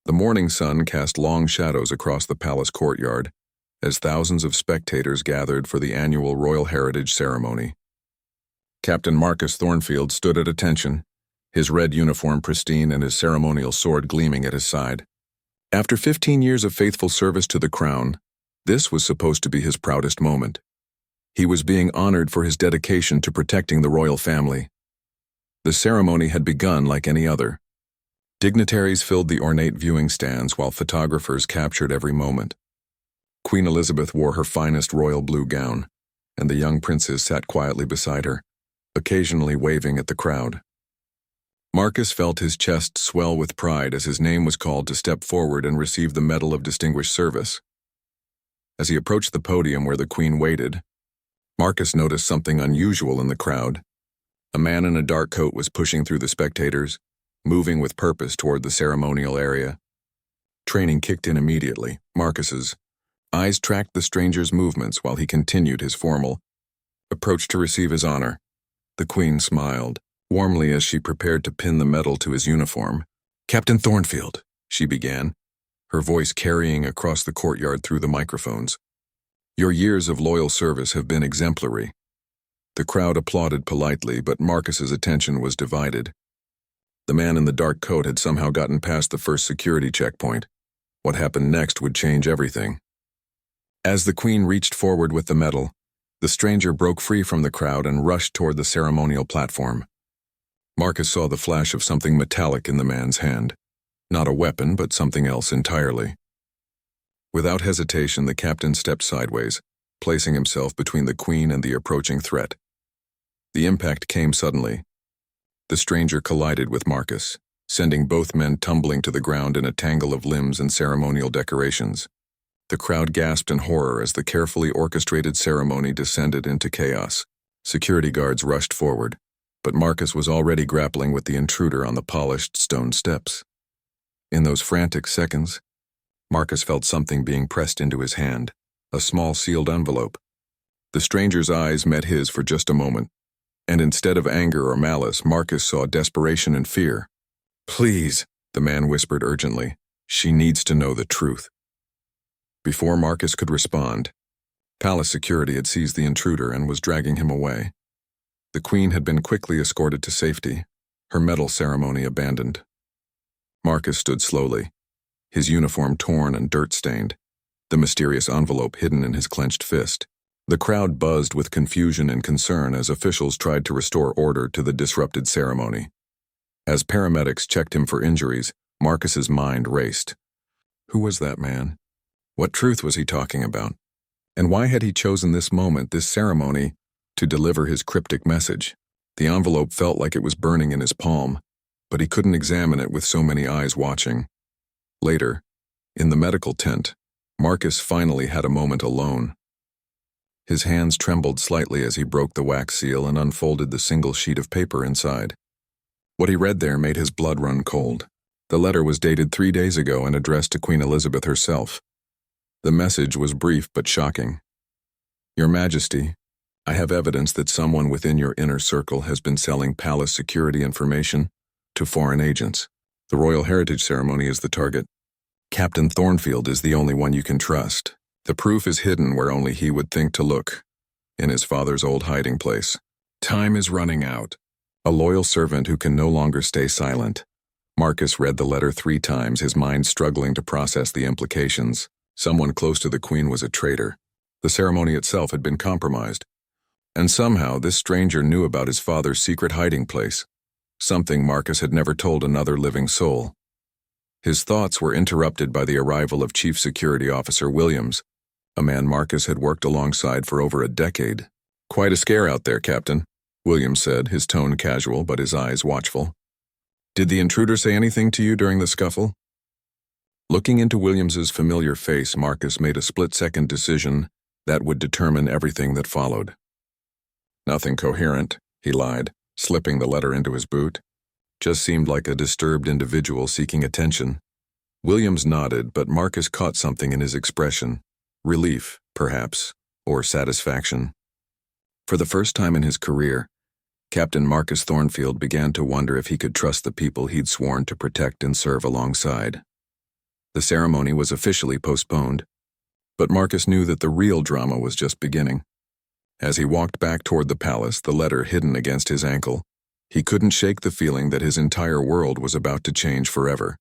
The morning sun cast long shadows across the palace courtyard as thousands of spectators gathered for the annual Royal Heritage Ceremony. Captain Marcus Thornfield stood at attention, his red uniform pristine and his ceremonial sword gleaming at his side. After 15 years of faithful service to the crown, this was supposed to be his proudest moment. He was being honored for his dedication to protecting the royal family. The ceremony had begun like any other. Dignitaries filled the ornate viewing stands while photographers captured every moment. Queen Elizabeth wore her finest royal blue gown, and the young princes sat quietly beside her, occasionally waving at the crowd. Marcus felt his chest swell with pride as his name was called to step forward and receive the Medal of Distinguished Service. As he approached the podium where the Queen waited, Marcus noticed something unusual in the crowd. A man in a dark coat was pushing through the spectators, moving with purpose toward the ceremonial area. Training kicked in immediately. Marcus's eyes tracked the stranger's movements while he continued his formal approach to receive his honor. The Queen smiled warmly as she prepared to pin the medal to his uniform. "Captain Thornfield," she began, her voice carrying across the courtyard through the microphones. "Your years of loyal service have been exemplary." The crowd applauded politely, but Marcus's attention was divided. The man in the dark coat had somehow gotten past the first security checkpoint. What happened next would change everything. As the Queen reached forward with the medal, the stranger broke free from the crowd and rushed toward the ceremonial platform. Marcus saw the flash of something metallic in the man's hand. Not a weapon, but something else entirely. Without hesitation, the captain stepped sideways, placing himself between the Queen and the approaching threat. The impact came suddenly. The stranger collided with Marcus, sending both men tumbling to the ground in a tangle of limbs and ceremonial decorations. The crowd gasped in horror as the carefully orchestrated ceremony descended into chaos. Security guards rushed forward, but Marcus was already grappling with the intruder on the polished stone steps. In those frantic seconds, Marcus felt something being pressed into his hand, a small sealed envelope. The stranger's eyes met his for just a moment, and instead of anger or malice, Marcus saw desperation and fear. "Please," the man whispered urgently, "she needs to know the truth." Before Marcus could respond, palace security had seized the intruder and was dragging him away. The Queen had been quickly escorted to safety, her medal ceremony abandoned. Marcus stood slowly, his uniform torn and dirt-stained, the mysterious envelope hidden in his clenched fist. The crowd buzzed with confusion and concern as officials tried to restore order to the disrupted ceremony. As paramedics checked him for injuries, Marcus's mind raced. Who was that man? What truth was he talking about? And why had he chosen this moment, this ceremony, to deliver his cryptic message? The envelope felt like it was burning in his palm, but he couldn't examine it with so many eyes watching. Later, in the medical tent, Marcus finally had a moment alone. His hands trembled slightly as he broke the wax seal and unfolded the single sheet of paper inside. What he read there made his blood run cold. The letter was dated 3 days ago and addressed to Queen Elizabeth herself. The message was brief but shocking. "Your Majesty, I have evidence that someone within your inner circle has been selling palace security information to foreign agents. The Royal Heritage Ceremony is the target. Captain Thornfield is the only one you can trust. The proof is hidden where only he would think to look, in his father's old hiding place. Time is running out." A loyal servant who can no longer stay silent. Marcus read the letter 3 times, his mind struggling to process the implications. Someone close to the Queen was a traitor. The ceremony itself had been compromised. And somehow this stranger knew about his father's secret hiding place, something Marcus had never told another living soul. His thoughts were interrupted by the arrival of Chief Security Officer Williams, a man Marcus had worked alongside for over a decade. "Quite a scare out there, Captain," Williams said, his tone casual but his eyes watchful. "Did the intruder say anything to you during the scuffle?" Looking into Williams's familiar face, Marcus made a split-second decision that would determine everything that followed. "Nothing coherent," he lied, slipping the letter into his boot. "Just seemed like a disturbed individual seeking attention." Williams nodded, but Marcus caught something in his expression. Relief, perhaps, or satisfaction. For the first time in his career, Captain Marcus Thornfield began to wonder if he could trust the people he'd sworn to protect and serve alongside. The ceremony was officially postponed, but Marcus knew that the real drama was just beginning. As he walked back toward the palace, the letter hidden against his ankle, he couldn't shake the feeling that his entire world was about to change forever.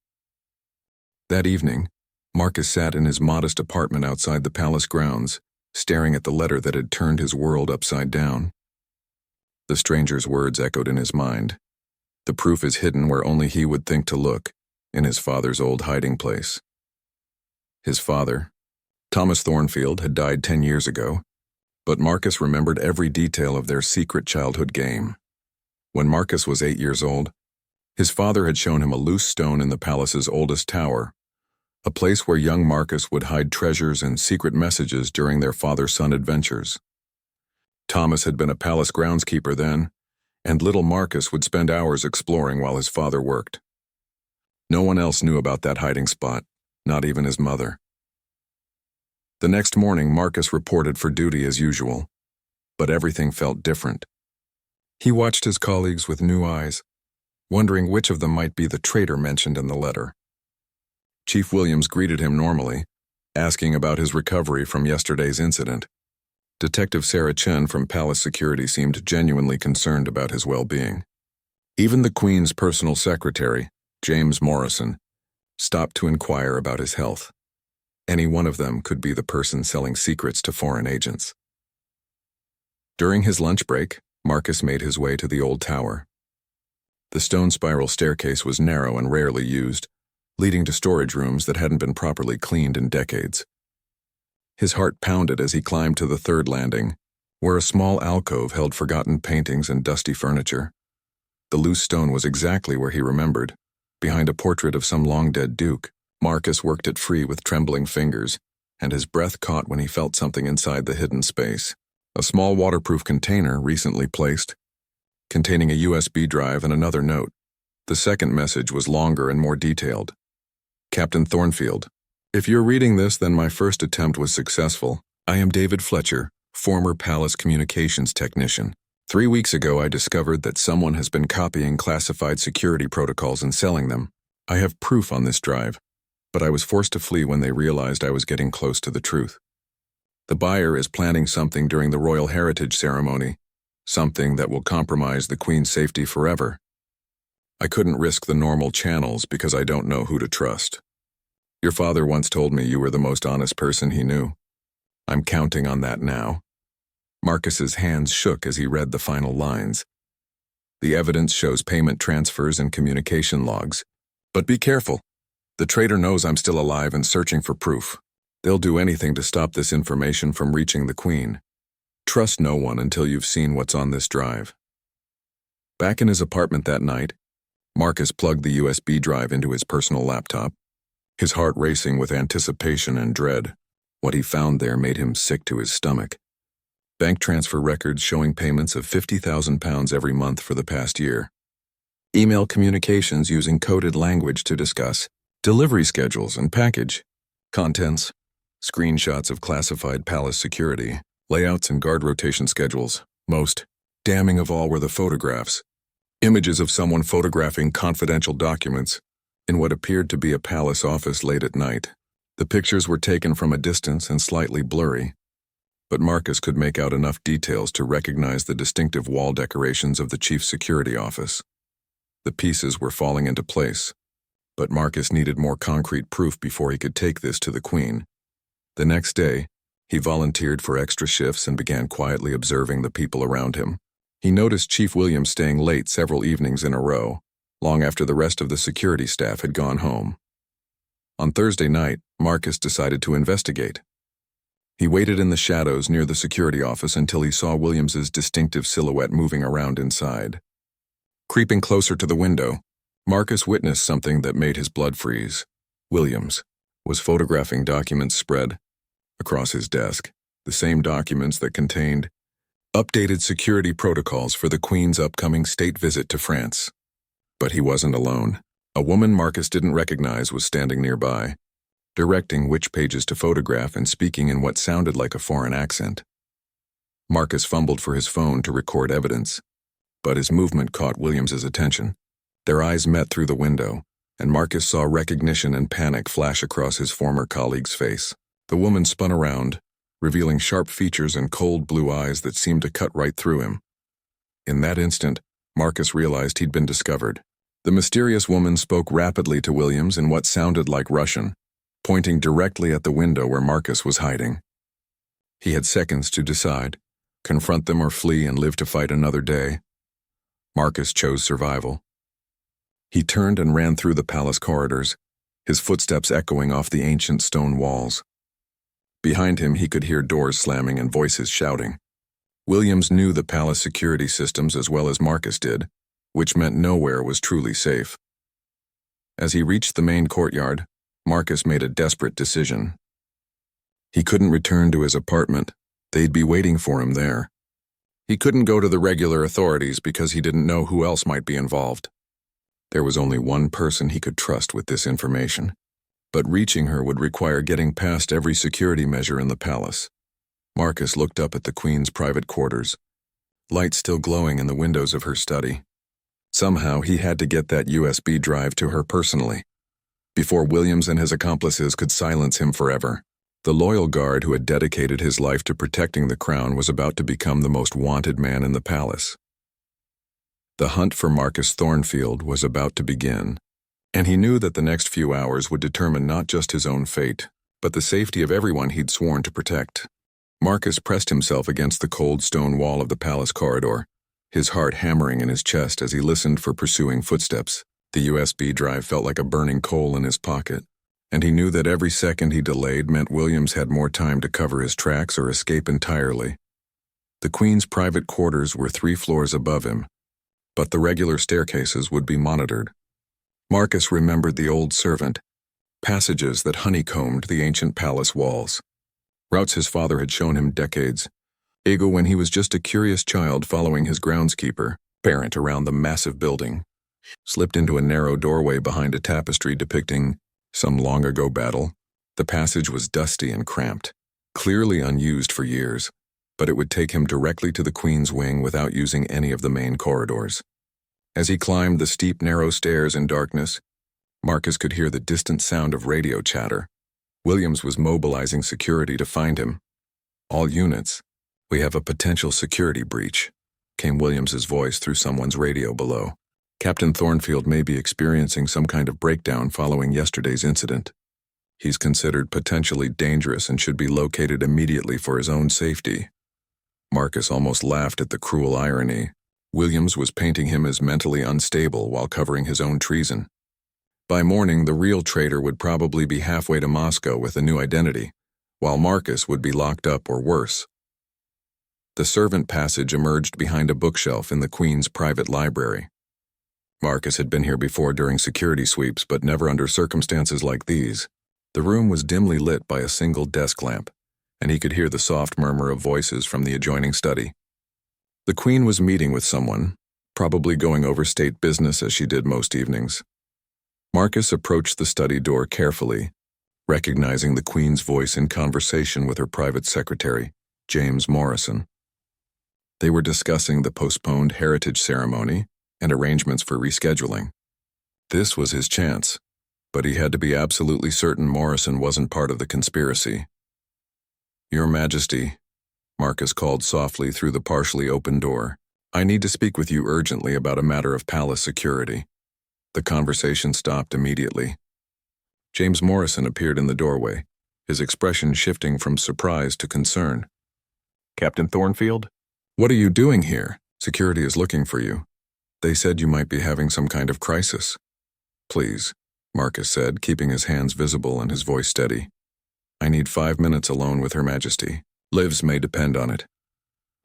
That evening, Marcus sat in his modest apartment outside the palace grounds, staring at the letter that had turned his world upside down. The stranger's words echoed in his mind. The proof is hidden where only he would think to look, in his father's old hiding place. His father, Thomas Thornfield, had died 10 years ago, but Marcus remembered every detail of their secret childhood game. When Marcus was 8 years old, his father had shown him a loose stone in the palace's oldest tower, a place where young Marcus would hide treasures and secret messages during their father-son adventures. Thomas had been a palace groundskeeper then, and little Marcus would spend hours exploring while his father worked. No one else knew about that hiding spot, not even his mother. The next morning, Marcus reported for duty as usual, but everything felt different. He watched his colleagues with new eyes, wondering which of them might be the traitor mentioned in the letter. Chief Williams greeted him normally, asking about his recovery from yesterday's incident. Detective Sarah Chen from Palace Security seemed genuinely concerned about his well-being. Even the Queen's personal secretary, James Morrison, stopped to inquire about his health. Any one of them could be the person selling secrets to foreign agents. During his lunch break, Marcus made his way to the old tower. The stone spiral staircase was narrow and rarely used, leading to storage rooms that hadn't been properly cleaned in decades. His heart pounded as he climbed to the third landing, where a small alcove held forgotten paintings and dusty furniture. The loose stone was exactly where he remembered, behind a portrait of some long-dead duke. Marcus worked it free with trembling fingers, and his breath caught when he felt something inside the hidden space. A small waterproof container recently placed, containing a USB drive and another note. The second message was longer and more detailed. Captain Thornfield, if you're reading this, then my first attempt was successful. I am David Fletcher, former Palace communications technician. 3 weeks ago, I discovered that someone has been copying classified security protocols and selling them. I have proof on this drive, but I was forced to flee when they realized I was getting close to the truth. The buyer is planning something during the Royal Heritage ceremony, something that will compromise the Queen's safety forever. I couldn't risk the normal channels because I don't know who to trust. Your father once told me you were the most honest person he knew. I'm counting on that now. Marcus's hands shook as he read the final lines. The evidence shows payment transfers and communication logs. But be careful. The traitor knows I'm still alive and searching for proof. They'll do anything to stop this information from reaching the Queen. Trust no one until you've seen what's on this drive. Back in his apartment that night, Marcus plugged the USB drive into his personal laptop, his heart racing with anticipation and dread. What he found there made him sick to his stomach. Bank transfer records showing payments of £50,000 every month for the past year. Email communications using coded language to discuss delivery schedules and package contents, screenshots of classified palace security, layouts and guard rotation schedules. Most damning of all were the photographs. Images of someone photographing confidential documents in what appeared to be a palace office late at night. The pictures were taken from a distance and slightly blurry, but Marcus could make out enough details to recognize the distinctive wall decorations of the chief's security office. The pieces were falling into place, but Marcus needed more concrete proof before he could take this to the Queen. The next day, he volunteered for extra shifts and began quietly observing the people around him. He noticed Chief Williams staying late several evenings in a row, long after the rest of the security staff had gone home. On Thursday night, Marcus decided to investigate. He waited in the shadows near the security office until he saw Williams's distinctive silhouette moving around inside. Creeping closer to the window, Marcus witnessed something that made his blood freeze. Williams was photographing documents spread across his desk, the same documents that contained updated security protocols for the Queen's upcoming state visit to France. But he wasn't alone. A woman Marcus didn't recognize was standing nearby, directing which pages to photograph and speaking in what sounded like a foreign accent. Marcus fumbled for his phone to record evidence, but his movement caught Williams's attention. Their eyes met through the window, and Marcus saw recognition and panic flash across his former colleague's face. The woman spun around, revealing sharp features and cold blue eyes that seemed to cut right through him. In that instant, Marcus realized he'd been discovered. The mysterious woman spoke rapidly to Williams in what sounded like Russian, pointing directly at the window where Marcus was hiding. He had seconds to decide, confront them or flee and live to fight another day. Marcus chose survival. He turned and ran through the palace corridors, his footsteps echoing off the ancient stone walls. Behind him, he could hear doors slamming and voices shouting. Williams knew the palace security systems as well as Marcus did, which meant nowhere was truly safe. As he reached the main courtyard, Marcus made a desperate decision. He couldn't return to his apartment. They'd be waiting for him there. He couldn't go to the regular authorities because he didn't know who else might be involved. There was only one person he could trust with this information, but reaching her would require getting past every security measure in the palace. Marcus looked up at the Queen's private quarters, light still glowing in the windows of her study. Somehow he had to get that USB drive to her personally, before Williams and his accomplices could silence him forever. The loyal guard who had dedicated his life to protecting the crown was about to become the most wanted man in the palace. The hunt for Marcus Thornfield was about to begin, and he knew that the next few hours would determine not just his own fate, but the safety of everyone he'd sworn to protect. Marcus pressed himself against the cold stone wall of the palace corridor, his heart hammering in his chest as he listened for pursuing footsteps. The USB drive felt like a burning coal in his pocket, and he knew that every second he delayed meant Williams had more time to cover his tracks or escape entirely. The Queen's private quarters were 3 floors above him, but the regular staircases would be monitored. Marcus remembered the old servant, passages that honeycombed the ancient palace walls. Routes his father had shown him decades ago when he was just a curious child following his groundskeeper, parent around the massive building. Slipped into a narrow doorway behind a tapestry depicting some long-ago battle. The passage was dusty and cramped, clearly unused for years, but it would take him directly to the Queen's wing without using any of the main corridors. As he climbed the steep, narrow stairs in darkness, Marcus could hear the distant sound of radio chatter. Williams was mobilizing security to find him. "All units, we have a potential security breach," came Williams's voice through someone's radio below. "Captain Thornfield may be experiencing some kind of breakdown following yesterday's incident. He's considered potentially dangerous and should be located immediately for his own safety." Marcus almost laughed at the cruel irony. Williams was painting him as mentally unstable while covering his own treason. By morning, the real traitor would probably be halfway to Moscow with a new identity, while Marcus would be locked up or worse. The servant passage emerged behind a bookshelf in the Queen's private library. Marcus had been here before during security sweeps, but never under circumstances like these. The room was dimly lit by a single desk lamp, and he could hear the soft murmur of voices from the adjoining study. The Queen was meeting with someone, probably going over state business as she did most evenings. Marcus approached the study door carefully, recognizing the Queen's voice in conversation with her private secretary, James Morrison. They were discussing the postponed heritage ceremony and arrangements for rescheduling. This was his chance, but he had to be absolutely certain Morrison wasn't part of the conspiracy. "Your Majesty," Marcus called softly through the partially open door, "I need to speak with you urgently about a matter of palace security." The conversation stopped immediately. James Morrison appeared in the doorway, his expression shifting from surprise to concern. "Captain Thornfield? What are you doing here? Security is looking for you. They said you might be having some kind of crisis." "Please," Marcus said, keeping his hands visible and his voice steady. "I need 5 minutes alone with Her Majesty. Lives may depend on it."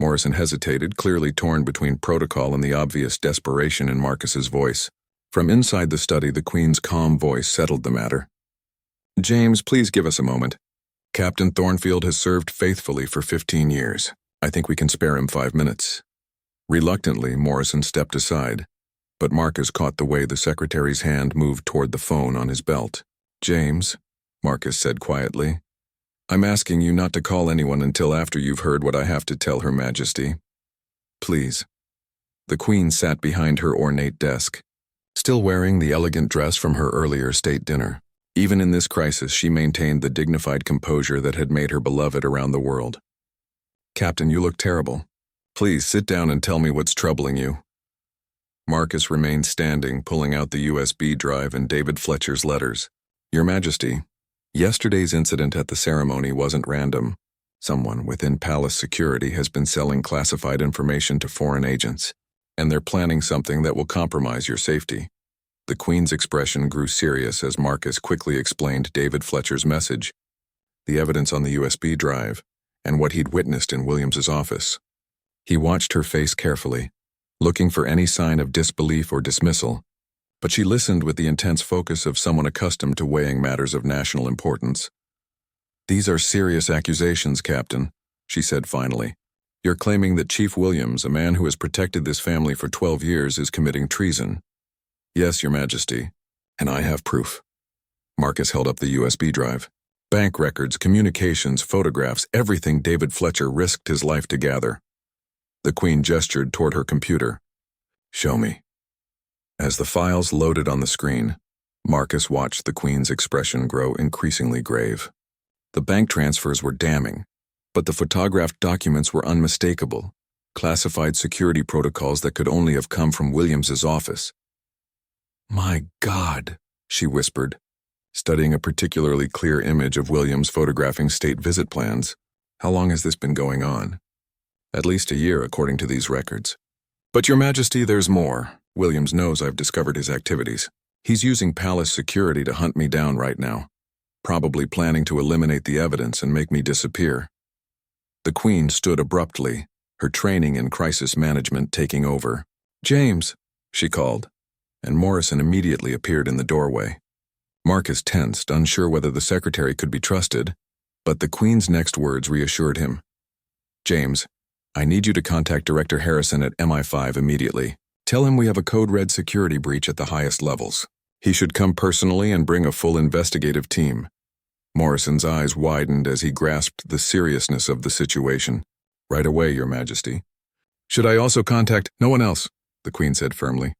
Morrison hesitated, clearly torn between protocol and the obvious desperation in Marcus's voice. From inside the study, the Queen's calm voice settled the matter. "James, please give us a moment. Captain Thornfield has served faithfully for 15 years. I think we can spare him 5 minutes." Reluctantly, Morrison stepped aside, but Marcus caught the way the secretary's hand moved toward the phone on his belt. "James," Marcus said quietly, "I'm asking you not to call anyone until after you've heard what I have to tell Her Majesty. Please." The Queen sat behind her ornate desk, still wearing the elegant dress from her earlier state dinner. Even in this crisis, she maintained the dignified composure that had made her beloved around the world. "Captain, you look terrible. Please sit down and tell me what's troubling you." Marcus remained standing, pulling out the USB drive and David Fletcher's letters. "Your Majesty, yesterday's incident at the ceremony wasn't random. Someone within palace security has been selling classified information to foreign agents, and they're planning something that will compromise your safety." The Queen's expression grew serious as Marcus quickly explained David Fletcher's message, the evidence on the USB drive, and what he'd witnessed in Williams's office. He watched her face carefully, looking for any sign of disbelief or dismissal, but she listened with the intense focus of someone accustomed to weighing matters of national importance. "These are serious accusations, Captain," she said finally. "You're claiming that Chief Williams, a man who has protected this family for 12 years, is committing treason." "Yes, Your Majesty, and I have proof." Marcus held up the USB drive. Bank records, communications, photographs, everything David Fletcher risked his life to gather. The Queen gestured toward her computer. "Show me." As the files loaded on the screen, Marcus watched the Queen's expression grow increasingly grave. The bank transfers were damning, but the photographed documents were unmistakable, classified security protocols that could only have come from Williams's office. "My God," she whispered, studying a particularly clear image of Williams photographing state visit plans. "How long has this been going on?" "At least a year, according to these records." "But Your Majesty, there's more. Williams knows I've discovered his activities. He's using palace security to hunt me down right now, probably planning to eliminate the evidence and make me disappear." The Queen stood abruptly, her training in crisis management taking over. "James," she called, and Morrison immediately appeared in the doorway. Marcus tensed, unsure whether the secretary could be trusted, but the Queen's next words reassured him. "James, I need you to contact Director Harrison at MI5 immediately. Tell him we have a code red security breach at the highest levels. He should come personally and bring a full investigative team." Morrison's eyes widened as he grasped the seriousness of the situation. "Right away, Your Majesty." "Should I also contact—" "No one else," the Queen said firmly.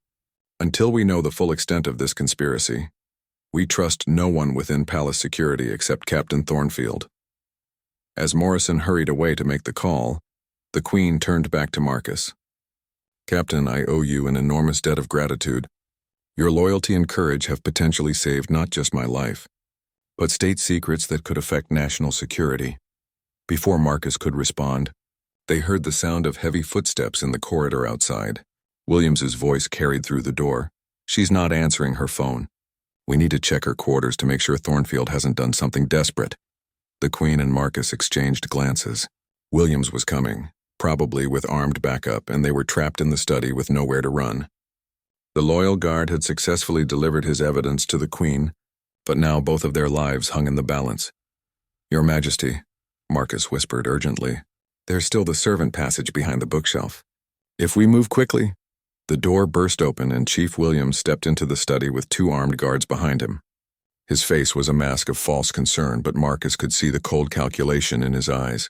"Until we know the full extent of this conspiracy, we trust no one within palace security except Captain Thornfield." As Morrison hurried away to make the call, the Queen turned back to Marcus. "Captain, I owe you an enormous debt of gratitude. Your loyalty and courage have potentially saved not just my life, but state secrets that could affect national security." Before Marcus could respond, they heard the sound of heavy footsteps in the corridor outside. Williams's voice carried through the door. "She's not answering her phone. We need to check her quarters to make sure Thornfield hasn't done something desperate." The Queen and Marcus exchanged glances. Williams was coming, probably with armed backup, and they were trapped in the study with nowhere to run. The loyal guard had successfully delivered his evidence to the Queen, but now both of their lives hung in the balance. "Your Majesty," Marcus whispered urgently, "there's still the servant passage behind the bookshelf. If we move quickly—" The door burst open and Chief Williams stepped into the study with 2 armed guards behind him. His face was a mask of false concern, but Marcus could see the cold calculation in his eyes.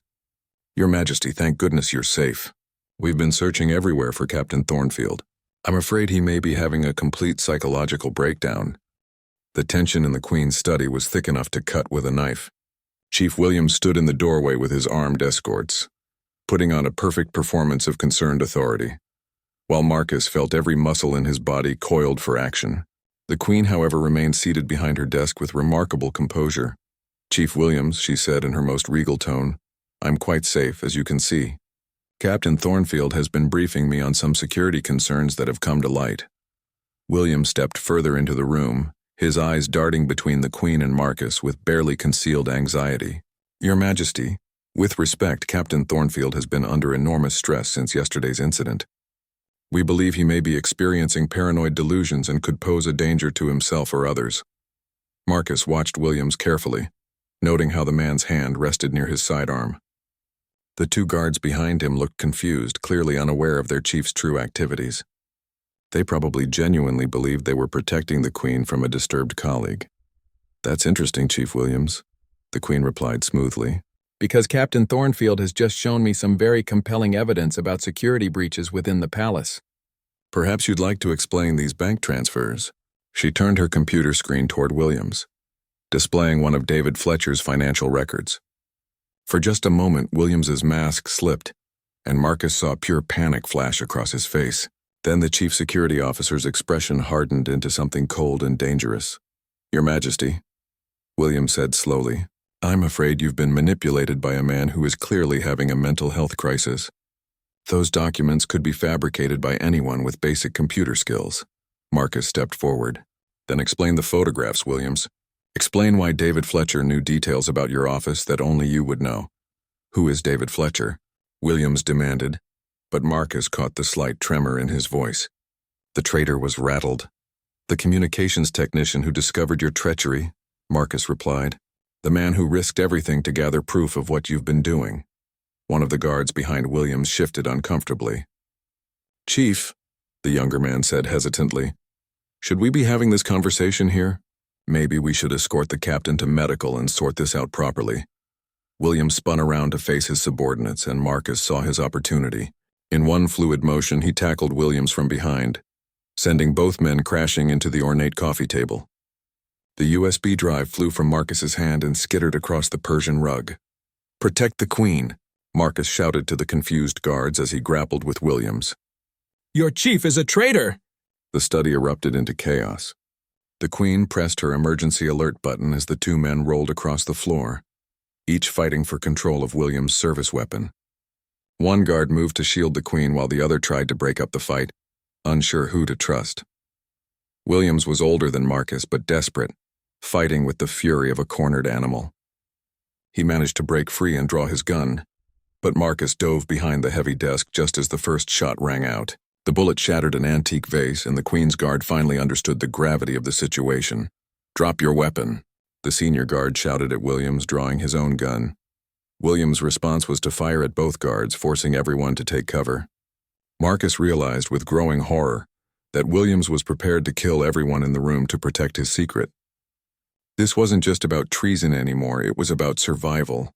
"Your Majesty, thank goodness you're safe. We've been searching everywhere for Captain Thornfield. I'm afraid he may be having a complete psychological breakdown." The tension in the Queen's study was thick enough to cut with a knife. Chief Williams stood in the doorway with his armed escorts, putting on a perfect performance of concerned authority, while Marcus felt every muscle in his body coiled for action. The Queen, however, remained seated behind her desk with remarkable composure. "Chief Williams," she said in her most regal tone, "I'm quite safe, as you can see. Captain Thornfield has been briefing me on some security concerns that have come to light." Williams stepped further into the room, his eyes darting between the Queen and Marcus with barely concealed anxiety. "Your Majesty, with respect, Captain Thornfield has been under enormous stress since yesterday's incident. We believe he may be experiencing paranoid delusions and could pose a danger to himself or others." Marcus watched Williams carefully, noting how the man's hand rested near his sidearm. The 2 guards behind him looked confused, clearly unaware of their chief's true activities. They probably genuinely believed they were protecting the Queen from a disturbed colleague. "That's interesting, Chief Williams," the Queen replied smoothly. "Because Captain Thornfield has just shown me some very compelling evidence about security breaches within the palace." Perhaps you'd like to explain these bank transfers. She turned her computer screen toward Williams, displaying one of David Fletcher's financial records. For just a moment, Williams's mask slipped, and Marcus saw pure panic flash across his face. Then the chief security officer's expression hardened into something cold and dangerous. "Your Majesty," Williams said slowly, "I'm afraid you've been manipulated by a man who is clearly having a mental health crisis. Those documents could be fabricated by anyone with basic computer skills." Marcus stepped forward. "Then explain the photographs, Williams. Explain why David Fletcher knew details about your office that only you would know." "Who is David Fletcher?" Williams demanded, but Marcus caught the slight tremor in his voice. The traitor was rattled. "The communications technician who discovered your treachery," Marcus replied. "The man who risked everything to gather proof of what you've been doing." One of the guards behind Williams shifted uncomfortably. "Chief," the younger man said hesitantly, "should we be having this conversation here? Maybe we should escort the captain to medical and sort this out properly." Williams spun around to face his subordinates, and Marcus saw his opportunity. In one fluid motion, he tackled Williams from behind, sending both men crashing into the ornate coffee table. The USB drive flew from Marcus's hand and skittered across the Persian rug. "Protect the Queen," Marcus shouted to the confused guards as he grappled with Williams. "Your chief is a traitor!" The study erupted into chaos. The Queen pressed her emergency alert button as the two men rolled across the floor, each fighting for control of Williams' service weapon. One guard moved to shield the Queen while the other tried to break up the fight, unsure who to trust. Williams was older than Marcus, but desperate, fighting with the fury of a cornered animal. He managed to break free and draw his gun, but Marcus dove behind the heavy desk just as the first shot rang out. The bullet shattered an antique vase, and the Queen's guard finally understood the gravity of the situation. "Drop your weapon," the senior guard shouted at Williams, drawing his own gun. Williams' response was to fire at both guards, forcing everyone to take cover. Marcus realized with growing horror that Williams was prepared to kill everyone in the room to protect his secret. This wasn't just about treason anymore, it was about survival.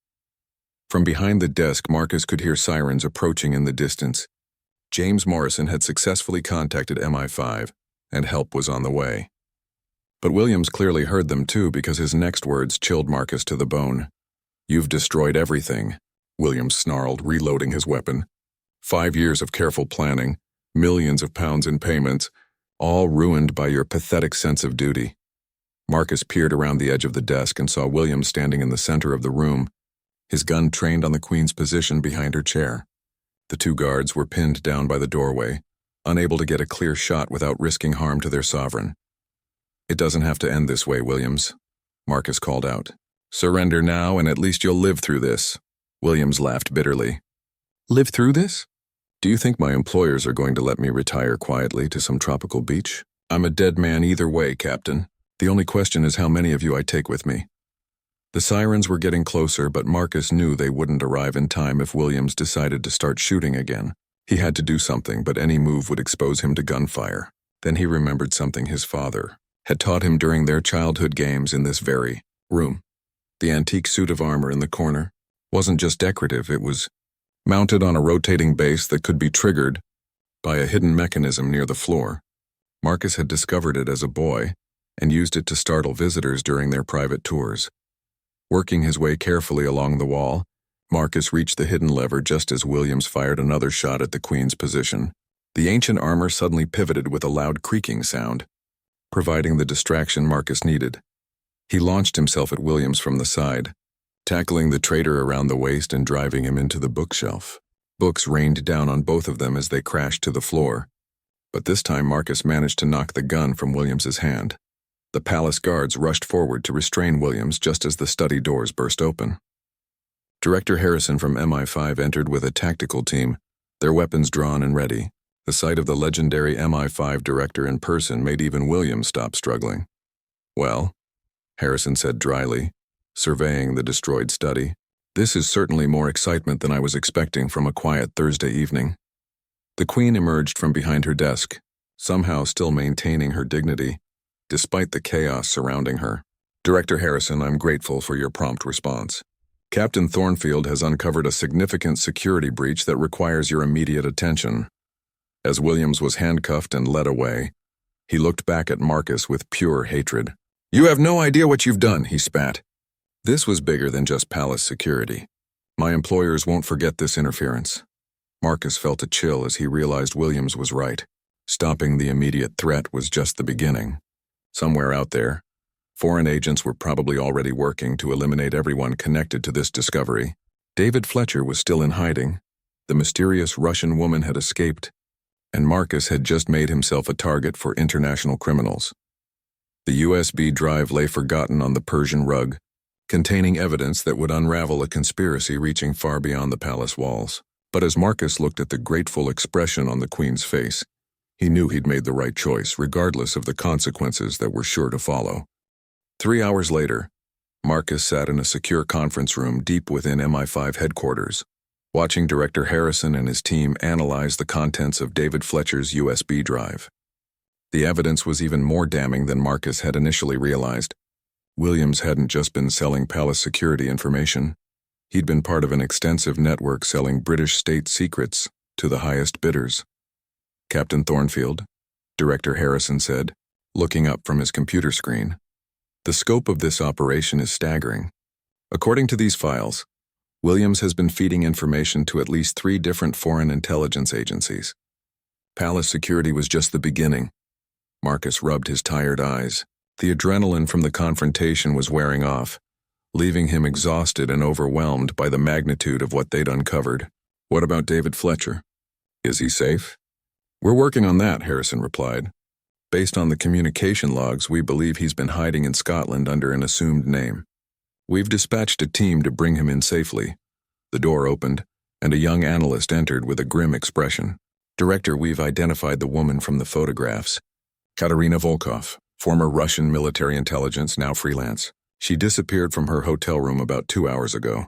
From behind the desk, Marcus could hear sirens approaching in the distance. James Morrison had successfully contacted MI5, and help was on the way. But Williams clearly heard them too, because his next words chilled Marcus to the bone. "You've destroyed everything," Williams snarled, reloading his weapon. 5 years of careful planning, millions of pounds in payments, all ruined by your pathetic sense of duty. Marcus peered around the edge of the desk and saw Williams standing in the center of the room, his gun trained on the Queen's position behind her chair. The two guards were pinned down by the doorway, unable to get a clear shot without risking harm to their sovereign. "It doesn't have to end this way, Williams," Marcus called out. "Surrender now and at least you'll live through this." Williams laughed bitterly. "Live through this? Do you think my employers are going to let me retire quietly to some tropical beach? I'm a dead man either way, Captain. The only question is how many of you I take with me." The sirens were getting closer, but Marcus knew they wouldn't arrive in time if Williams decided to start shooting again. He had to do something, but any move would expose him to gunfire. Then he remembered something his father had taught him during their childhood games in this very room. The antique suit of armor in the corner wasn't just decorative, it was mounted on a rotating base that could be triggered by a hidden mechanism near the floor. Marcus had discovered it as a boy and used it to startle visitors during their private tours. Working his way carefully along the wall, Marcus reached the hidden lever just as Williams fired another shot at the Queen's position. The ancient armor suddenly pivoted with a loud creaking sound, providing the distraction Marcus needed. He launched himself at Williams from the side, tackling the traitor around the waist and driving him into the bookshelf. Books rained down on both of them as they crashed to the floor, but this time Marcus managed to knock the gun from Williams's hand. The palace guards rushed forward to restrain Williams just as the study doors burst open. Director Harrison from MI5 entered with a tactical team, their weapons drawn and ready. The sight of the legendary MI5 director in person made even Williams stop struggling. "Well," Harrison said dryly, surveying the destroyed study, "this is certainly more excitement than I was expecting from a quiet Thursday evening." The Queen emerged from behind her desk, somehow still maintaining her dignity, despite the chaos surrounding her. "Director Harrison, I'm grateful for your prompt response. Captain Thornfield has uncovered a significant security breach that requires your immediate attention." As Williams was handcuffed and led away, he looked back at Marcus with pure hatred. "You have no idea what you've done," he spat. This was bigger than just palace security. "My employers won't forget this interference." Marcus felt a chill as he realized Williams was right. Stopping the immediate threat was just the beginning. Somewhere out there, foreign agents were probably already working to eliminate everyone connected to this discovery. David Fletcher was still in hiding. The mysterious Russian woman had escaped, and Marcus had just made himself a target for international criminals. The USB drive lay forgotten on the Persian rug, containing evidence that would unravel a conspiracy reaching far beyond the palace walls. But as Marcus looked at the grateful expression on the Queen's face, he knew he'd made the right choice, regardless of the consequences that were sure to follow. 3 hours later, Marcus sat in a secure conference room deep within MI5 headquarters, watching Director Harrison and his team analyze the contents of David Fletcher's USB drive. The evidence was even more damning than Marcus had initially realized. Williams hadn't just been selling palace security information. He'd been part of an extensive network selling British state secrets to the highest bidders. "Captain Thornfield," Director Harrison said, looking up from his computer screen. "The scope of this operation is staggering. According to these files, Williams has been feeding information to at least 3 different foreign intelligence agencies. Palace security was just the beginning." Marcus rubbed his tired eyes. The adrenaline from the confrontation was wearing off, leaving him exhausted and overwhelmed by the magnitude of what they'd uncovered. "What about David Fletcher? Is he safe?" "We're working on that," Harrison replied. "Based on the communication logs, we believe he's been hiding in Scotland under an assumed name. We've dispatched a team to bring him in safely." The door opened, and a young analyst entered with a grim expression. "Director, we've identified the woman from the photographs. Katerina Volkov, former Russian military intelligence, now freelance. She disappeared from her hotel room about 2 hours ago.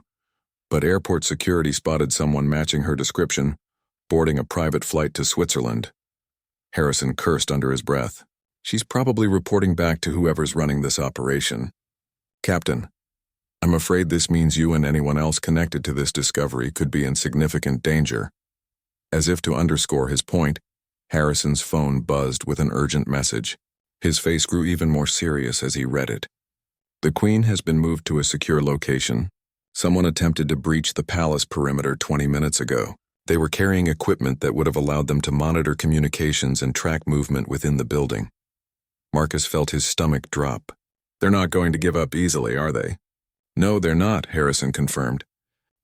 But airport security spotted someone matching her description, boarding a private flight to Switzerland." Harrison cursed under his breath. "She's probably reporting back to whoever's running this operation." "Captain, I'm afraid this means you and anyone else connected to this discovery could be in significant danger." As if to underscore his point, Harrison's phone buzzed with an urgent message. His face grew even more serious as he read it. "The Queen has been moved to a secure location. Someone attempted to breach the palace perimeter 20 minutes ago. They were carrying equipment that would have allowed them to monitor communications and track movement within the building." Marcus felt his stomach drop. "They're not going to give up easily, are they?" "No, they're not," Harrison confirmed.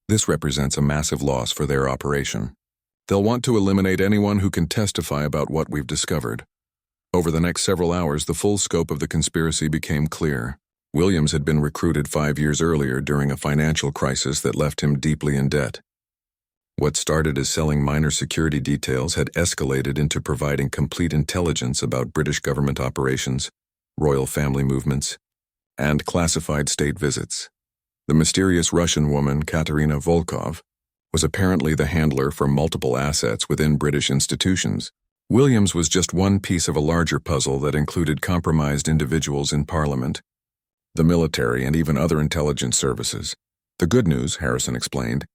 "This represents a massive loss for their operation. They'll want to eliminate anyone who can testify about what we've discovered." Over the next several hours, the full scope of the conspiracy became clear. Williams had been recruited 5 years earlier during a financial crisis that left him deeply in debt. What started as selling minor security details had escalated into providing complete intelligence about British government operations, royal family movements, and classified state visits. The mysterious Russian woman, Katerina Volkov, was apparently the handler for multiple assets within British institutions. Williams was just one piece of a larger puzzle that included compromised individuals in Parliament, the military, and even other intelligence services. "The good news," Harrison explained,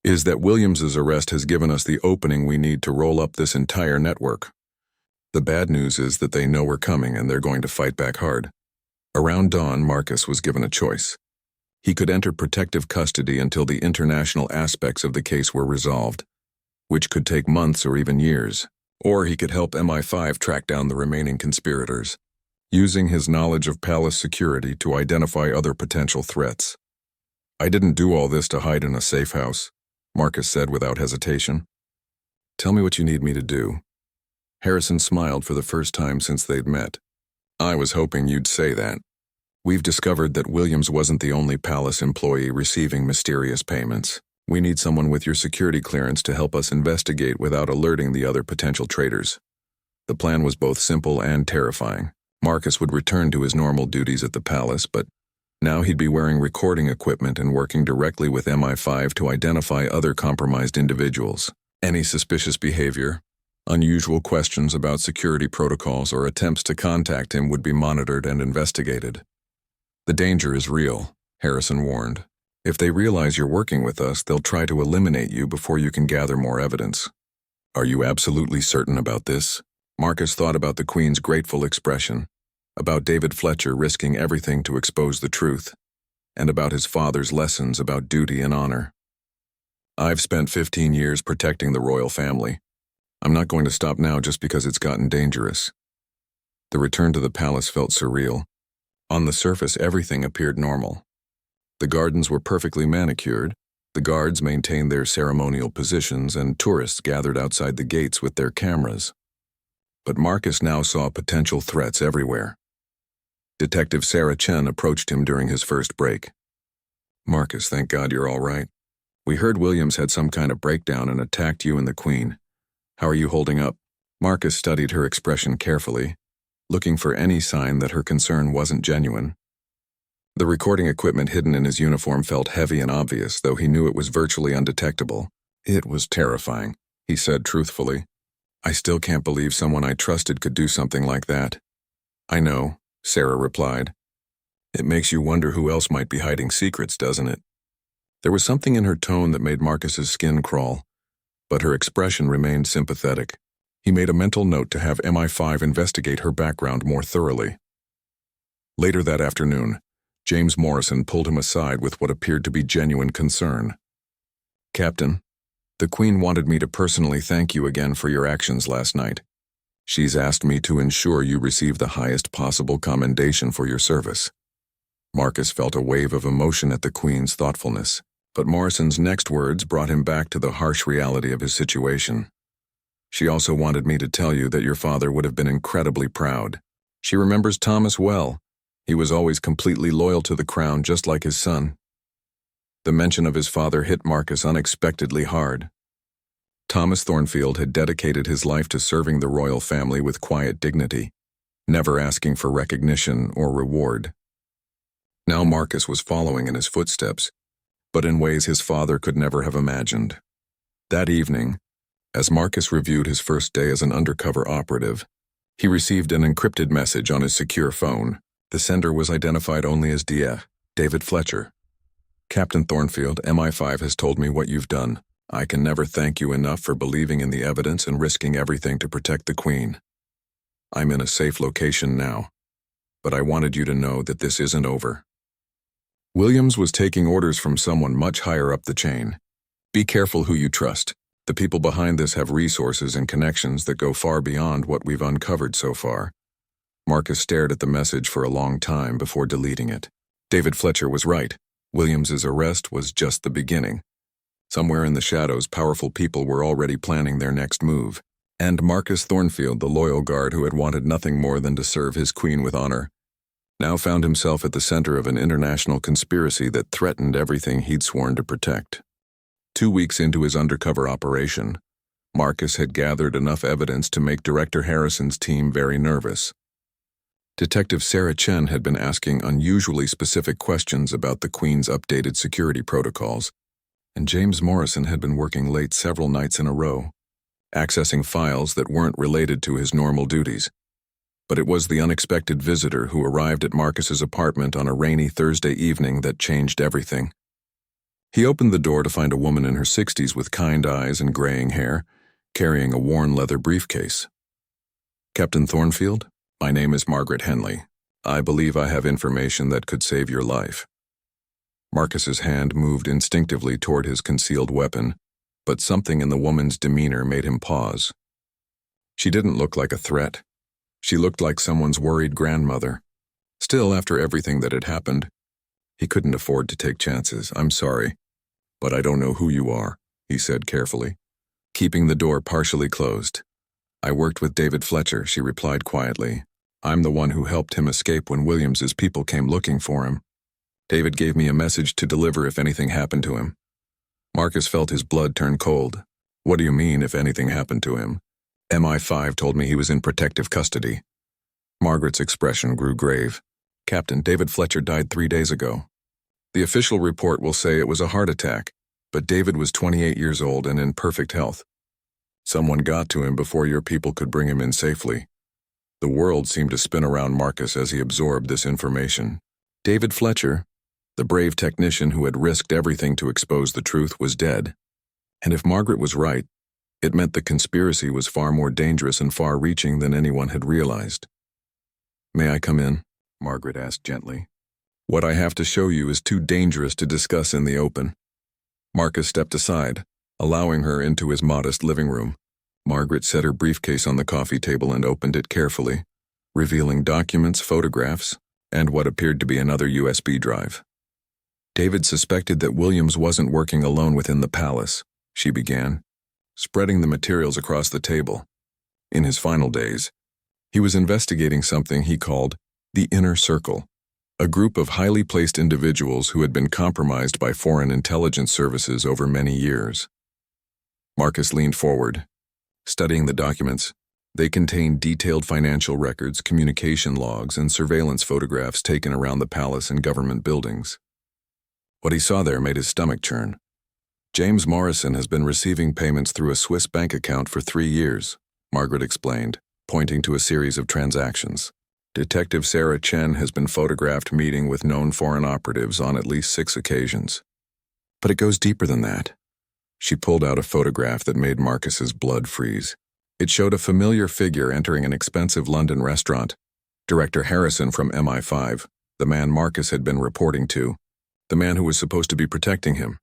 "is that Williams's arrest has given us the opening we need to roll up this entire network. The bad news is that they know we're coming and they're going to fight back hard." Around dawn, Marcus was given a choice. He could enter protective custody until the international aspects of the case were resolved, which could take months or even years, or he could help MI5 track down the remaining conspirators, using his knowledge of palace security to identify other potential threats. "I didn't do all this to hide in a safe house," Marcus said without hesitation. "Tell me what you need me to do." Harrison smiled for the first time since they'd met. "I was hoping you'd say that. We've discovered that Williams wasn't the only palace employee receiving mysterious payments. We need someone with your security clearance to help us investigate without alerting the other potential traitors." The plan was both simple and terrifying. Marcus would return to his normal duties at the palace, but now he'd be wearing recording equipment and working directly with MI5 to identify other compromised individuals. Any suspicious behavior, unusual questions about security protocols, or attempts to contact him would be monitored and investigated. "The danger is real," Harrison warned. "If they realize you're working with us, they'll try to eliminate you before you can gather more evidence." Are you absolutely certain about this? Marcus thought about the Queen's grateful expression, about David Fletcher risking everything to expose the truth, and about his father's lessons about duty and honor. I've spent 15 years protecting the royal family. I'm not going to stop now just because it's gotten dangerous. The return to the palace felt surreal. On the surface, everything appeared normal. The gardens were perfectly manicured, the guards maintained their ceremonial positions, and tourists gathered outside the gates with their cameras. But Marcus now saw potential threats everywhere. Detective Sarah Chen approached him during his first break. "Marcus, thank God you're all right. We heard Williams had some kind of breakdown and attacked you and the Queen. How are you holding up?" Marcus studied her expression carefully, looking for any sign that her concern wasn't genuine. The recording equipment hidden in his uniform felt heavy and obvious, though he knew it was virtually undetectable. "It was terrifying," he said truthfully. "I still can't believe someone I trusted could do something like that." "I know," Sarah replied. "It makes you wonder who else might be hiding secrets, doesn't it?" There was something in her tone that made Marcus's skin crawl, but her expression remained sympathetic. He made a mental note to have MI5 investigate her background more thoroughly. Later that afternoon, James Morrison pulled him aside with what appeared to be genuine concern. "Captain, the Queen wanted me to personally thank you again for your actions last night. She's asked me to ensure you receive the highest possible commendation for your service." Marcus felt a wave of emotion at the Queen's thoughtfulness, but Morrison's next words brought him back to the harsh reality of his situation. "She also wanted me to tell you that your father would have been incredibly proud. She remembers Thomas well. He was always completely loyal to the crown, just like his son." The mention of his father hit Marcus unexpectedly hard. Thomas Thornfield had dedicated his life to serving the royal family with quiet dignity, never asking for recognition or reward. Now Marcus was following in his footsteps, but in ways his father could never have imagined. That evening, as Marcus reviewed his first day as an undercover operative, he received an encrypted message on his secure phone. The sender was identified only as DF, David Fletcher. "Captain Thornfield, MI5 has told me what you've done. I can never thank you enough for believing in the evidence and risking everything to protect the Queen. I'm in a safe location now, but I wanted you to know that this isn't over." Williams was taking orders from someone much higher up the chain. "Be careful who you trust. The people behind this have resources and connections that go far beyond what we've uncovered so far." Marcus stared at the message for a long time before deleting it. David Fletcher was right. Williams's arrest was just the beginning. Somewhere in the shadows, powerful people were already planning their next move. And Marcus Thornfield, the loyal guard who had wanted nothing more than to serve his Queen with honor, now found himself at the center of an international conspiracy that threatened everything he'd sworn to protect. 2 weeks into his undercover operation, Marcus had gathered enough evidence to make Director Harrison's team very nervous. Detective Sarah Chen had been asking unusually specific questions about the Queen's updated security protocols, and James Morrison had been working late several nights in a row, accessing files that weren't related to his normal duties. But it was the unexpected visitor who arrived at Marcus's apartment on a rainy Thursday evening that changed everything. He opened the door to find a woman in her 60s with kind eyes and graying hair, carrying a worn leather briefcase. "Captain Thornfield, my name is Margaret Henley. I believe I have information that could save your life." Marcus's hand moved instinctively toward his concealed weapon, but something in the woman's demeanor made him pause. She didn't look like a threat. She looked like someone's worried grandmother. Still, after everything that had happened, he couldn't afford to take chances. "I'm sorry, but I don't know who you are," he said carefully, keeping the door partially closed. "I worked with David Fletcher," she replied quietly. "I'm the one who helped him escape when Williams's people came looking for him. David gave me a message to deliver if anything happened to him." Marcus felt his blood turn cold. "What do you mean, if anything happened to him?" "MI5 told me he was in protective custody." Margaret's expression grew grave. "Captain, David Fletcher died 3 days ago. The official report will say it was a heart attack, but David was 28 years old and in perfect health. Someone got to him before your people could bring him in safely." The world seemed to spin around Marcus as he absorbed this information. David Fletcher, the brave technician who had risked everything to expose the truth, was dead. And if Margaret was right, It meant the conspiracy was far more dangerous and far-reaching than anyone had realized. "May I come in?" Margaret asked gently. "What I have to show you is too dangerous to discuss in the open." Marcus stepped aside, allowing her into his modest living room. Margaret set her briefcase on the coffee table and opened it carefully, revealing documents, photographs, and what appeared to be another USB drive. "David suspected that Williams wasn't working alone within the palace," she began, spreading the materials across the table. "In his final days, he was investigating something he called the Inner Circle, a group of highly placed individuals who had been compromised by foreign intelligence services over many years." Marcus leaned forward, studying the documents. They contained detailed financial records, communication logs, and surveillance photographs taken around the palace and government buildings. What he saw there made his stomach churn. "James Morrison has been receiving payments through a Swiss bank account for 3 years, Margaret explained, pointing to a series of transactions. "Detective Sarah Chen has been photographed meeting with known foreign operatives on at least 6 occasions. But it goes deeper than that." She pulled out a photograph that made Marcus's blood freeze. It showed a familiar figure entering an expensive London restaurant. Director Harrison from MI5, the man Marcus had been reporting to, the man who was supposed to be protecting him.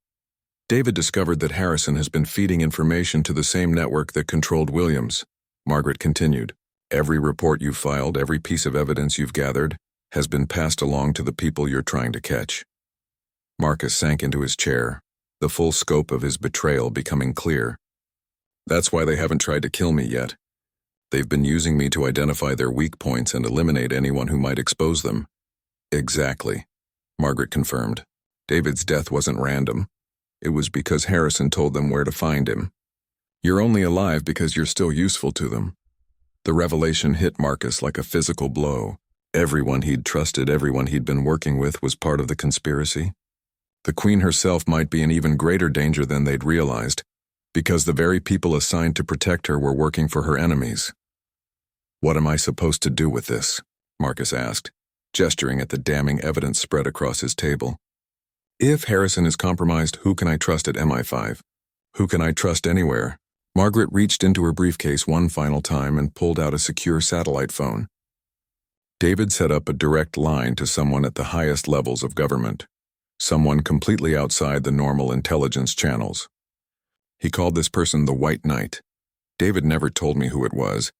"David discovered that Harrison has been feeding information to the same network that controlled Williams," Margaret continued. "Every report you've filed, every piece of evidence you've gathered, has been passed along to the people you're trying to catch." Marcus sank into his chair, the full scope of his betrayal becoming clear. "That's why they haven't tried to kill me yet. They've been using me to identify their weak points and eliminate anyone who might expose them." "Exactly," Margaret confirmed. "David's death wasn't random. It was because Harrison told them where to find him. You're only alive because you're still useful to them." The revelation hit Marcus like a physical blow. Everyone he'd trusted, everyone he'd been working with was part of the conspiracy. The Queen herself might be in even greater danger than they'd realized, because the very people assigned to protect her were working for her enemies. "What am I supposed to do with this?" Marcus asked, gesturing at the damning evidence spread across his table. "If Harrison is compromised, who can I trust at MI5? Who can I trust anywhere?" Margaret reached into her briefcase one final time and pulled out a secure satellite phone. David set up a direct line to someone at the highest levels of government, someone completely outside the normal intelligence channels. He called this person the White Knight. David never told me who it was,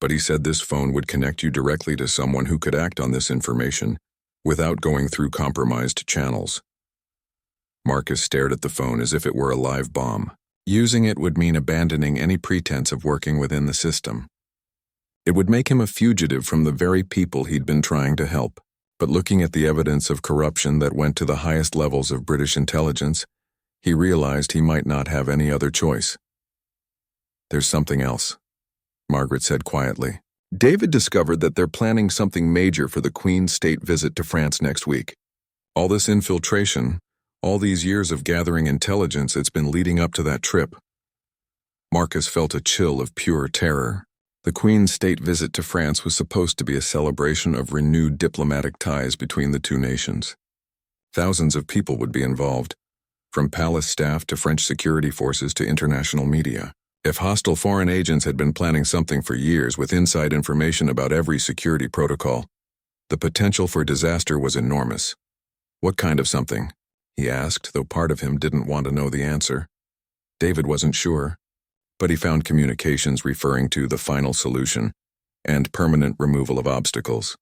but he said this phone would connect you directly to someone who could act on this information without going through compromised channels. Marcus stared at the phone as if it were a live bomb. Using it would mean abandoning any pretense of working within the system. It would make him a fugitive from the very people he'd been trying to help. But looking at the evidence of corruption that went to the highest levels of British intelligence, he realized he might not have any other choice. "There's something else," Margaret said quietly. "David discovered that they're planning something major for the Queen's state visit to France next week. All this infiltration, all these years of gathering intelligence, it's been leading up to that trip." Marcus felt a chill of pure terror. The Queen's state visit to France was supposed to be a celebration of renewed diplomatic ties between the two nations. Thousands of people would be involved, from palace staff to French security forces to international media. If hostile foreign agents had been planning something for years with inside information about every security protocol, the potential for disaster was enormous. "What kind of something?" he asked, though part of him didn't want to know the answer. David wasn't sure, but he found communications referring to the final solution and permanent removal of obstacles.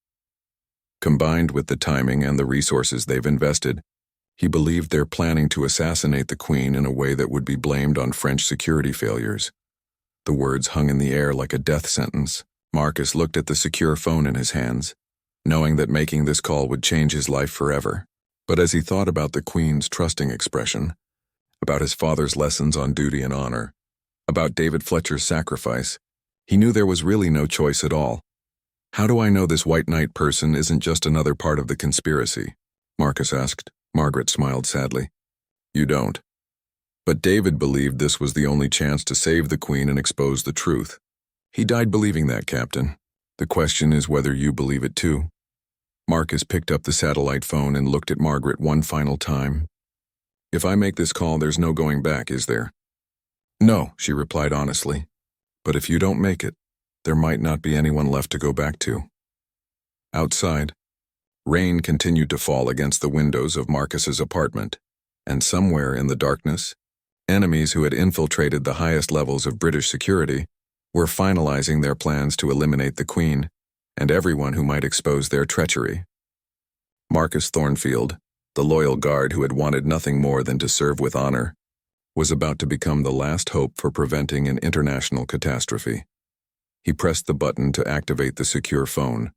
Combined with the timing and the resources they've invested, he believed they're planning to assassinate the Queen in a way that would be blamed on French security failures. The words hung in the air like a death sentence. Marcus looked at the secure phone in his hands, knowing that making this call would change his life forever. But as he thought about the Queen's trusting expression, about his father's lessons on duty and honor, about David Fletcher's sacrifice, he knew there was really no choice at all. "How do I know this White Knight person isn't just another part of the conspiracy?" Marcus asked. Margaret smiled sadly. "You don't. But David believed this was the only chance to save the Queen and expose the truth. He died believing that, Captain. The question is whether you believe it too." Marcus picked up the satellite phone and looked at Margaret one final time. "If I make this call, there's no going back, is there?" No, she replied honestly. But if you don't make it, there might not be anyone left to go back to. Outside, rain continued to fall against the windows of Marcus's apartment, and somewhere in the darkness, enemies who had infiltrated the highest levels of British security were finalizing their plans to eliminate the Queen and everyone who might expose their treachery. Marcus Thornfield, the loyal guard who had wanted nothing more than to serve with honor, was about to become the last hope for preventing an international catastrophe. He pressed the button to activate the secure phone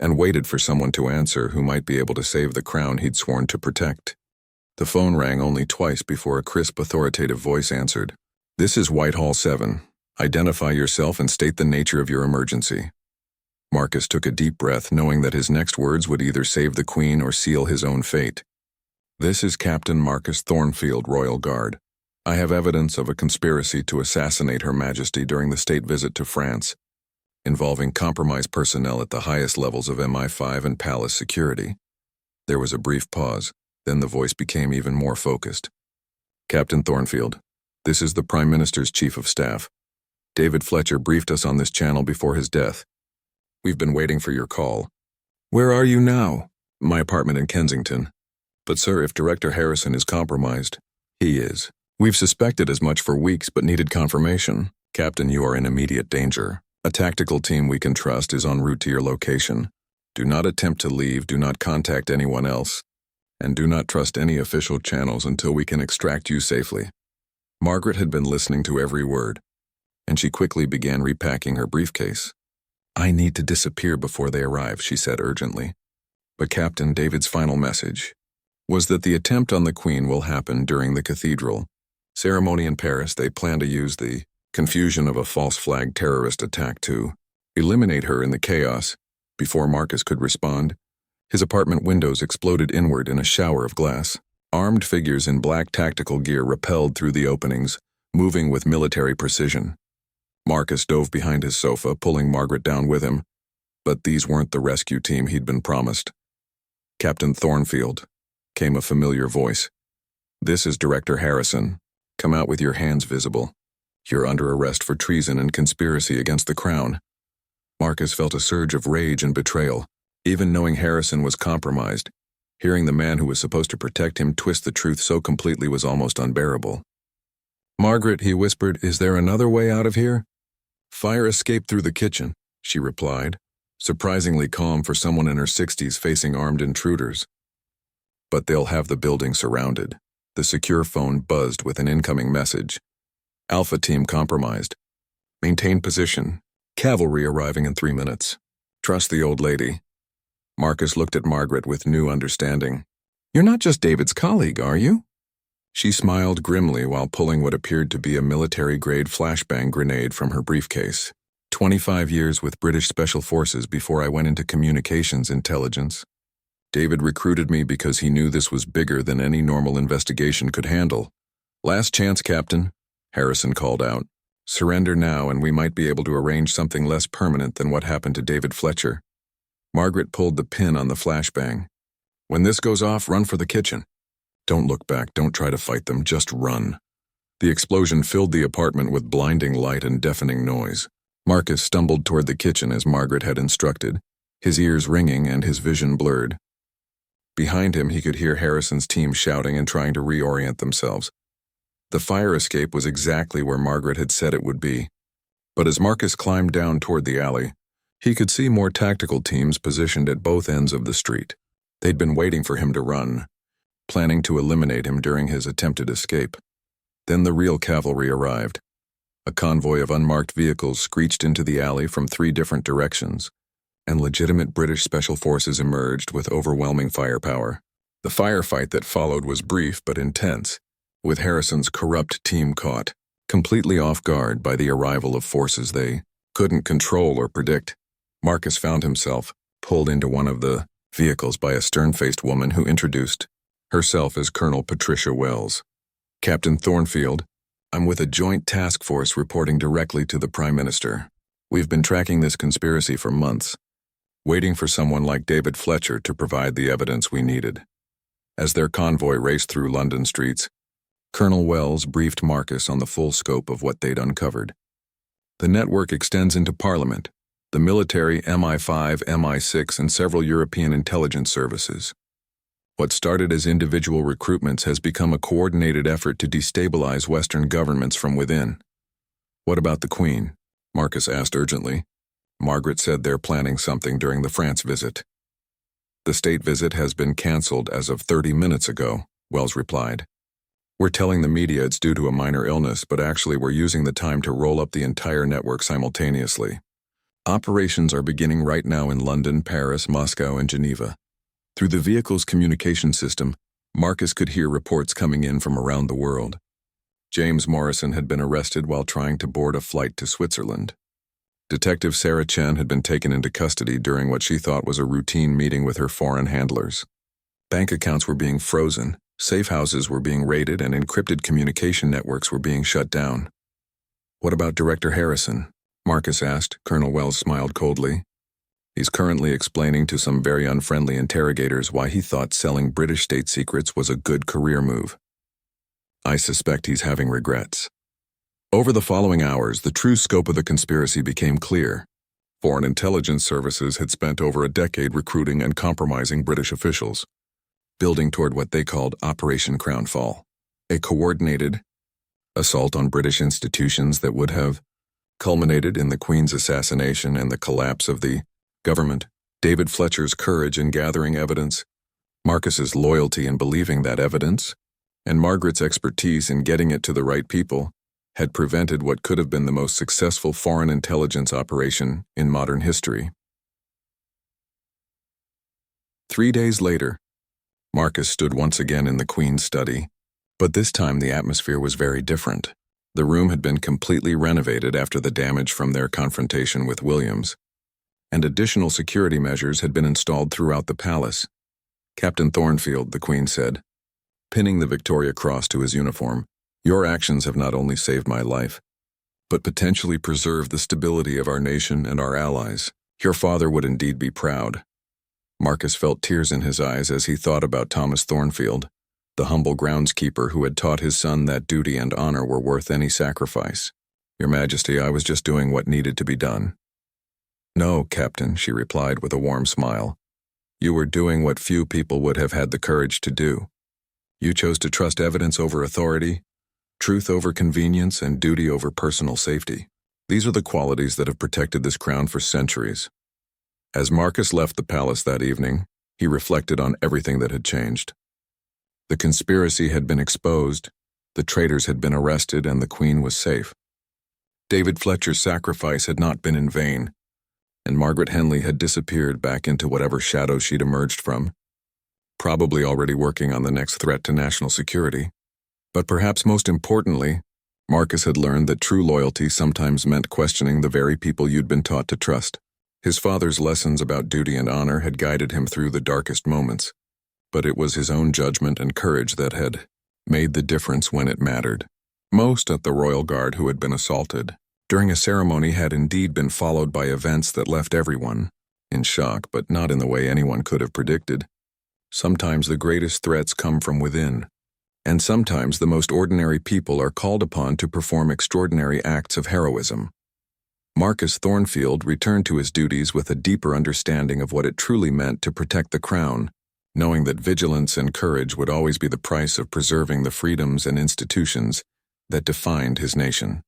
and waited for someone to answer who might be able to save the crown he'd sworn to protect. The phone rang only twice before a crisp, authoritative voice answered. "This is Whitehall 7. Identify yourself and state the nature of your emergency." Marcus took a deep breath, knowing that his next words would either save the Queen or seal his own fate. "This is Captain Marcus Thornfield, Royal Guard. I have evidence of a conspiracy to assassinate Her Majesty during the state visit to France, involving compromised personnel at the highest levels of MI5 and palace security." There was a brief pause, then the voice became even more focused. "Captain Thornfield, this is the Prime Minister's Chief of Staff. David Fletcher briefed us on this channel before his death. We've been waiting for your call." "Where are you now?" "My apartment in Kensington. But sir, if Director Harrison is compromised..." "He is. We've suspected as much for weeks but needed confirmation. Captain, you are in immediate danger. A tactical team we can trust is en route to your location. Do not attempt to leave, do not contact anyone else, and do not trust any official channels until we can extract you safely." Margaret had been listening to every word, and she quickly began repacking her briefcase. "I need to disappear before they arrive," she said urgently. But Captain David's final message was that the attempt on the Queen will happen during the cathedral ceremony in Paris. They plan to use the confusion of a false flag terrorist attack to eliminate her in the chaos. Before Marcus could respond, his apartment windows exploded inward in a shower of glass. Armed figures in black tactical gear rappelled through the openings, moving with military precision. Marcus dove behind his sofa, pulling Margaret down with him, but these weren't the rescue team he'd been promised. "Captain Thornfield," came a familiar voice. "This is Director Harrison. Come out with your hands visible. You're under arrest for treason and conspiracy against the crown." Marcus felt a surge of rage and betrayal. Even knowing Harrison was compromised, hearing the man who was supposed to protect him twist the truth so completely was almost unbearable. "Margaret," he whispered, "is there another way out of here?" "Fire escape through the kitchen," she replied, surprisingly calm for someone in her 60s facing armed intruders. "But they'll have the building surrounded." The secure phone buzzed with an incoming message. "Alpha team compromised. Maintain position. Cavalry arriving in 3 minutes. Trust the old lady." Marcus looked at Margaret with new understanding. "You're not just David's colleague, are you?" She smiled grimly while pulling what appeared to be a military-grade flashbang grenade from her briefcase. 25 years with British Special Forces before I went into communications intelligence. David recruited me because he knew this was bigger than any normal investigation could handle. "Last chance, Captain," Harrison called out. "Surrender now and we might be able to arrange something less permanent than what happened to David Fletcher." Margaret pulled the pin on the flashbang. "When this goes off, run for the kitchen. Don't look back, don't try to fight them, just run." The explosion filled the apartment with blinding light and deafening noise. Marcus stumbled toward the kitchen as Margaret had instructed, his ears ringing and his vision blurred. Behind him, he could hear Harrison's team shouting and trying to reorient themselves. The fire escape was exactly where Margaret had said it would be. But as Marcus climbed down toward the alley, he could see more tactical teams positioned at both ends of the street. They'd been waiting for him to run, planning to eliminate him during his attempted escape. Then the real cavalry arrived. A convoy of unmarked vehicles screeched into the alley from 3 different directions, and legitimate British Special Forces emerged with overwhelming firepower. The firefight that followed was brief but intense, with Harrison's corrupt team caught, completely off guard by the arrival of forces they couldn't control or predict. Marcus found himself pulled into one of the vehicles by a stern-faced woman who introduced herself as Colonel Patricia Wells. "Captain Thornfield, I'm with a joint task force reporting directly to the Prime Minister. We've been tracking this conspiracy for months, waiting for someone like David Fletcher to provide the evidence we needed." As their convoy raced through London streets, Colonel Wells briefed Marcus on the full scope of what they'd uncovered. The network extends into Parliament, the military, MI5, MI6, and several European intelligence services. What started as individual recruitments has become a coordinated effort to destabilize Western governments from within. What about the Queen? Marcus asked urgently. Margaret said they're planning something during the France visit. The state visit has been cancelled as of 30 minutes ago, Wells replied. We're telling the media it's due to a minor illness, but actually we're using the time to roll up the entire network simultaneously. Operations are beginning right now in London, Paris, Moscow, and Geneva. Through the vehicle's communication system, Marcus could hear reports coming in from around the world. James Morrison had been arrested while trying to board a flight to Switzerland. Detective Sarah Chen had been taken into custody during what she thought was a routine meeting with her foreign handlers. Bank accounts were being frozen, safe houses were being raided, and encrypted communication networks were being shut down. What about Director Harrison? Marcus asked. Colonel Wells smiled coldly. He's currently explaining to some very unfriendly interrogators why he thought selling British state secrets was a good career move. I suspect he's having regrets. Over the following hours, the true scope of the conspiracy became clear. Foreign intelligence services had spent over a decade recruiting and compromising British officials, building toward what they called Operation Crownfall, a coordinated assault on British institutions that would have culminated in the Queen's assassination and the collapse of the government. David Fletcher's courage in gathering evidence, Marcus's loyalty in believing that evidence, and Margaret's expertise in getting it to the right people had prevented what could have been the most successful foreign intelligence operation in modern history. 3 days later, Marcus stood once again in the Queen's study, but this time the atmosphere was very different. The room had been completely renovated after the damage from their confrontation with Williams, and additional security measures had been installed throughout the palace. Captain Thornfield, the Queen said, pinning the Victoria Cross to his uniform, your actions have not only saved my life, but potentially preserved the stability of our nation and our allies. Your father would indeed be proud. Marcus felt tears in his eyes as he thought about Thomas Thornfield, the humble groundskeeper who had taught his son that duty and honor were worth any sacrifice. Your Majesty, I was just doing what needed to be done. No, Captain, she replied with a warm smile. You were doing what few people would have had the courage to do. You chose to trust evidence over authority, truth over convenience, and duty over personal safety. These are the qualities that have protected this crown for centuries. As Marcus left the palace that evening, he reflected on everything that had changed. The conspiracy had been exposed, the traitors had been arrested, and the Queen was safe. David Fletcher's sacrifice had not been in vain, and Margaret Henley had disappeared back into whatever shadow she'd emerged from, probably already working on the next threat to national security. But perhaps most importantly, Marcus had learned that true loyalty sometimes meant questioning the very people you'd been taught to trust. His father's lessons about duty and honor had guided him through the darkest moments, but it was his own judgment and courage that had made the difference when it mattered. Most at the Royal Guard who had been assaulted during a ceremony had indeed been followed by events that left everyone in shock, but not in the way anyone could have predicted. Sometimes the greatest threats come from within, and sometimes the most ordinary people are called upon to perform extraordinary acts of heroism. Marcus Thornfield returned to his duties with a deeper understanding of what it truly meant to protect the crown, knowing that vigilance and courage would always be the price of preserving the freedoms and institutions that defined his nation.